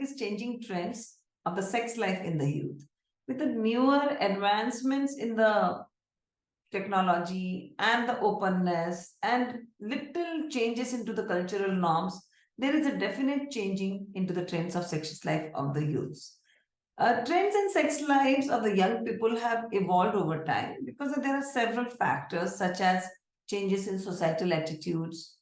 is changing trends of the sex life in the youth. With the newer advancements in the technology and the openness and little changes into the cultural norms, there is a definite changing into the trends of sex life of the youths. Trends in sex lives of the young people have evolved over time because there are several factors such as changes in societal attitudes,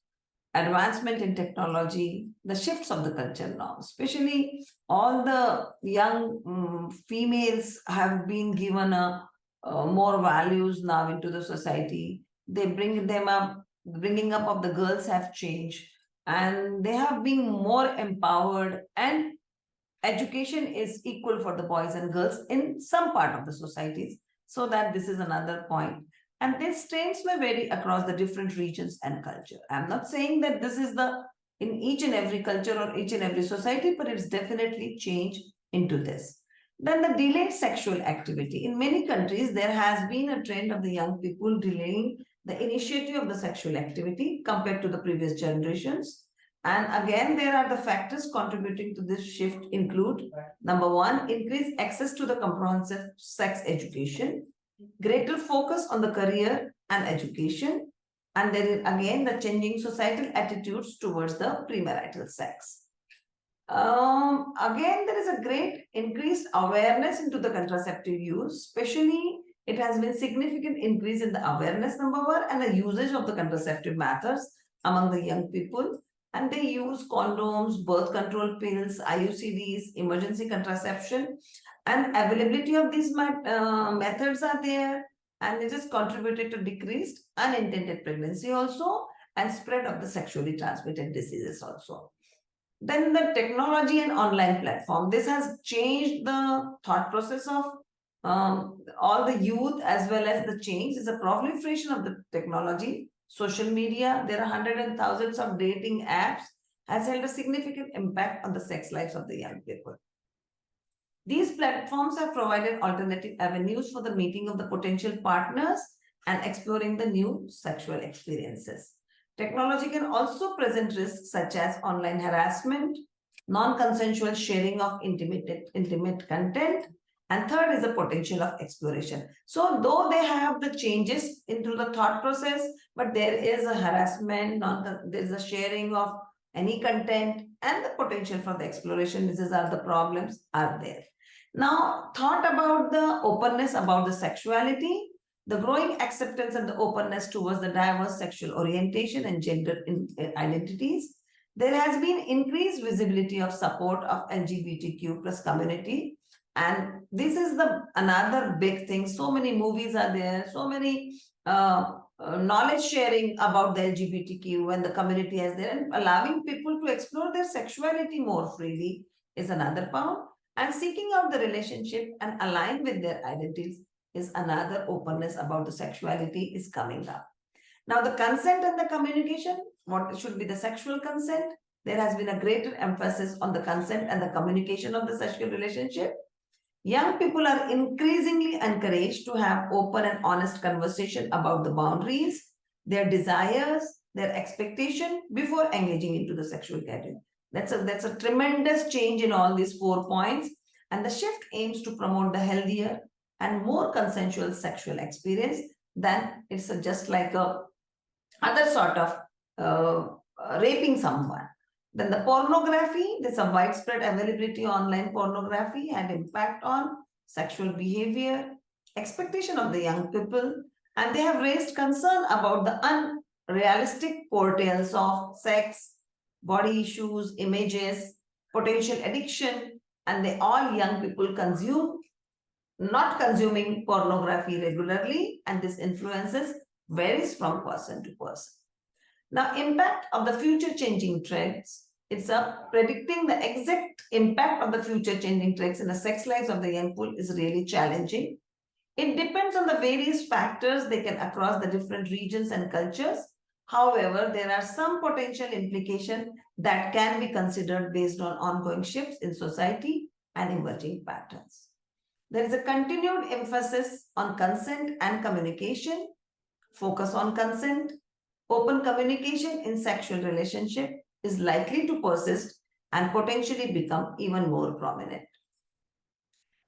advancement in technology, the shifts of the cultural norms, especially all the young females have been given more values now into the society. They bring them up, bringing up of the girls have changed and they have been more empowered, and education is equal for the boys and girls in some part of the societies. So that this is another point. And these trends may vary across the different regions and culture. I'm not saying that this is the in each and every culture or each and every society, but it's definitely changed into this. Then the delayed sexual activity. In many countries, there has been a trend of the young people delaying the initiative of the sexual activity compared to the previous generations. And again, there are the factors contributing to this shift include, number one, increased access to the comprehensive sex education, greater focus on the career and education, and there is again the changing societal attitudes towards the premarital sex. Again, there is a great increased awareness into the contraceptive use, especially it has been significant increase in the awareness, number one, and the usage of the contraceptive methods among the young people. And they use condoms, birth control pills, IUCDs, emergency contraception, and availability of these methods are there, and it has contributed to decreased unintended pregnancy also and spread of the sexually transmitted diseases also. Then the technology and online platform. This has changed the thought process of all the youth as well as the change. Is a proliferation of the technology, social media. There are hundreds and thousands of dating apps has held a significant impact on the sex lives of the young people. These platforms have provided alternative avenues for the meeting of the potential partners and exploring the new sexual experiences. Technology can also present risks such as online harassment, non-consensual sharing of intimate content, and third is the potential of exploration. So though they have the changes into the thought process, but there is a harassment, there is a sharing of any content, and the potential for the exploration. These are the problems are there. Now, thought about the openness about the sexuality, the growing acceptance and the openness towards the diverse sexual orientation and gender identities. There has been increased visibility of support of LGBTQ plus community. And this is the another big thing. So many movies are there, so many knowledge sharing about the LGBTQ and the community as there, and allowing people to explore their sexuality more freely is another part. And seeking out the relationship and align with their identities is another openness about the sexuality is coming up. Now the consent and the communication, what should be the sexual consent? There has been a greater emphasis on the consent and the communication of the sexual relationship. Young people are increasingly encouraged to have open and honest conversation about the boundaries, their desires, their expectation before engaging into the sexual gathering. That's a tremendous change in all these 4 points. And the shift aims to promote the healthier and more consensual sexual experience than it's just like a other sort of raping someone. Then the pornography, there's a widespread availability of online pornography and impact on sexual behavior, expectation of the young people, and they have raised concern about the unrealistic portrayals of sex, body issues, images, potential addiction, and they all young people not consuming pornography regularly, and this influences varies from person to person. Now, impact of the future changing trends. It's predicting the exact impact of the future changing trends in the sex lives of the young people is really challenging. It depends on the various factors they can across the different regions and cultures. However, there are some potential implications that can be considered based on ongoing shifts in society and emerging patterns. There is a continued emphasis on consent and communication, focus on consent. Open communication in sexual relationship is likely to persist and potentially become even more prominent.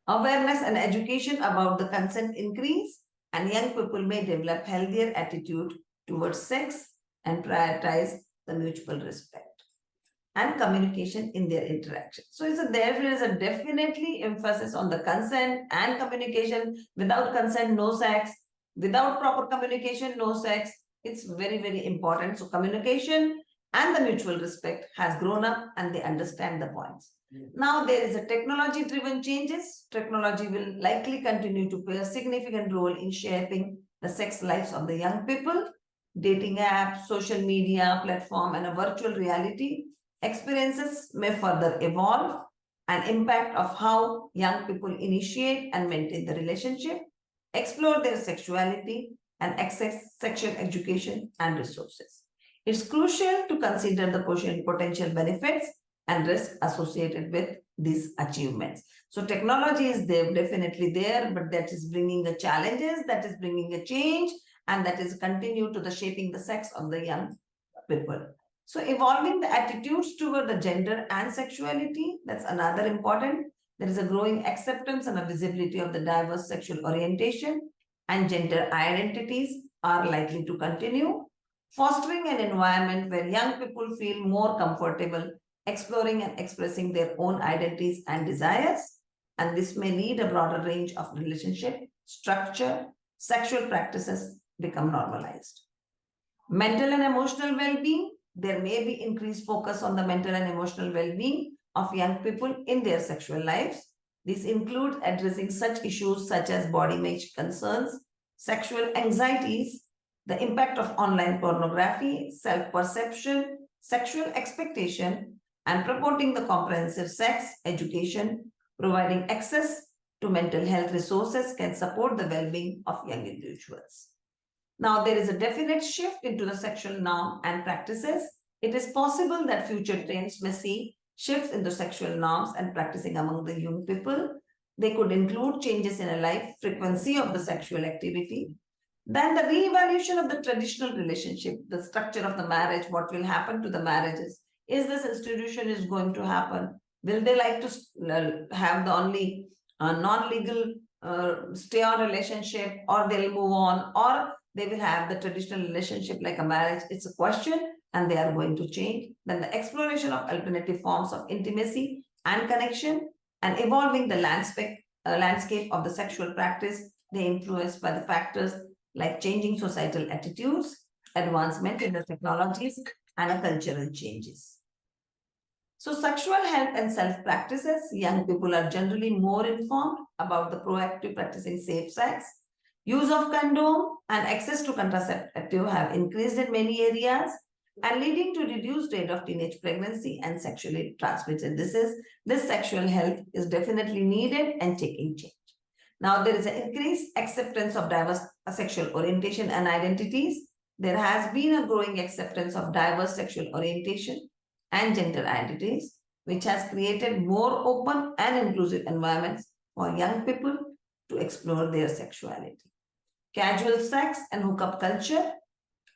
Awareness and education about the consent increase, and young people may develop healthier attitude towards sex and prioritize the mutual respect and communication in their interaction. So there is a definitely emphasis on the consent and communication. Without consent, no sex. Without proper communication, no sex. It's very, very important. So communication and the mutual respect has grown up and they understand the points. Now there is a technology-driven changes. Technology will likely continue to play a significant role in shaping the sex lives of the young people. Dating apps, social media platform, and a virtual reality experiences may further evolve and impact of how young people initiate and maintain the relationship, explore their sexuality, and access sexual education and resources. It's crucial to consider the potential benefits and risks associated with these achievements. So technology is there, definitely there, but that is bringing the challenges, that is bringing a change, and that is continue to the shaping the sex of the young people. So evolving the attitudes toward the gender and sexuality, that's another important. There is a growing acceptance and a visibility of the diverse sexual orientation and gender identities are likely to continue, fostering an environment where young people feel more comfortable exploring and expressing their own identities and desires. And this may lead a broader range of relationship, structure, sexual practices become normalized. Mental and emotional well-being, there may be increased focus on the mental and emotional well-being of young people in their sexual lives. These include addressing such issues such as body image concerns, sexual anxieties, the impact of online pornography, self-perception, sexual expectation, and promoting the comprehensive sex education, providing access to mental health resources can support the well-being of young individuals. Now, there is a definite shift into the sexual norm and practices. It is possible that future trends may see shifts in the sexual norms and practicing among the young people. They could include changes in a life frequency of the sexual activity. Then the re-evaluation of the traditional relationship, the structure of the marriage, what will happen to the marriages. Is this institution is going to happen? Will they like to have the only non-legal stay on relationship, or they'll move on, or they will have the traditional relationship like a marriage? It's a question and they are going to change. Then the exploration of alternative forms of intimacy and connection and evolving the landscape of the sexual practice, they influenced by the factors like changing societal attitudes, advancement in the technologies, and cultural changes. So sexual health and self-practices, young people are generally more informed about the proactive practicing safe sex. Use of condom and access to contraceptive have increased in many areas and leading to reduced rate of teenage pregnancy and sexually transmitted disease. This sexual health is definitely needed and taking change. Now, there is an increased acceptance of diverse sexual orientation and identities. There has been a growing acceptance of diverse sexual orientation and gender identities, which has created more open and inclusive environments for young people to explore their sexuality. Casual sex and hookup culture.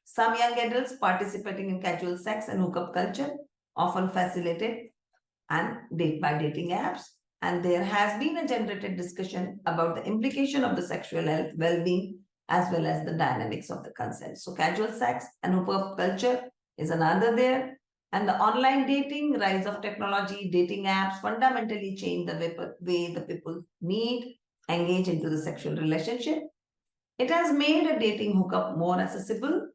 Some young adults participating in casual sex and hookup culture, often facilitated and by dating apps. And there has been a generated discussion about the implication of the sexual health, well-being, as well as the dynamics of the consent. So casual sex and hookup culture is another there. And the online dating, rise of technology, dating apps fundamentally change the way the people meet, engage into the sexual relationship. It has made a dating hookup more accessible.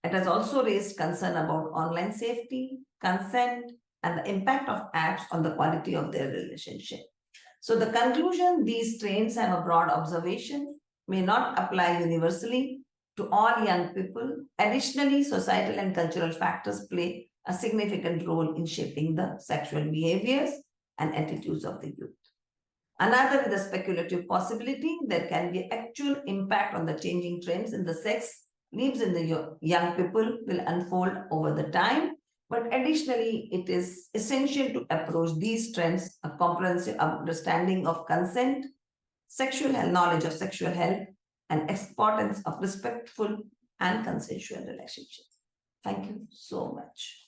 It has also raised concern about online safety, consent, and the impact of apps on the quality of their relationship. So the conclusion, these trends have a broad observation, may not apply universally to all young people. Additionally, societal and cultural factors play a significant role in shaping the sexual behaviors and attitudes of the youth. Another is the speculative possibility. There can be actual impact on the changing trends in the sex lives in the young people will unfold over the time. But additionally, it is essential to approach these trends, a comprehensive understanding of consent, sexual health, knowledge of sexual health, and importance of respectful and consensual relationships. Thank you so much.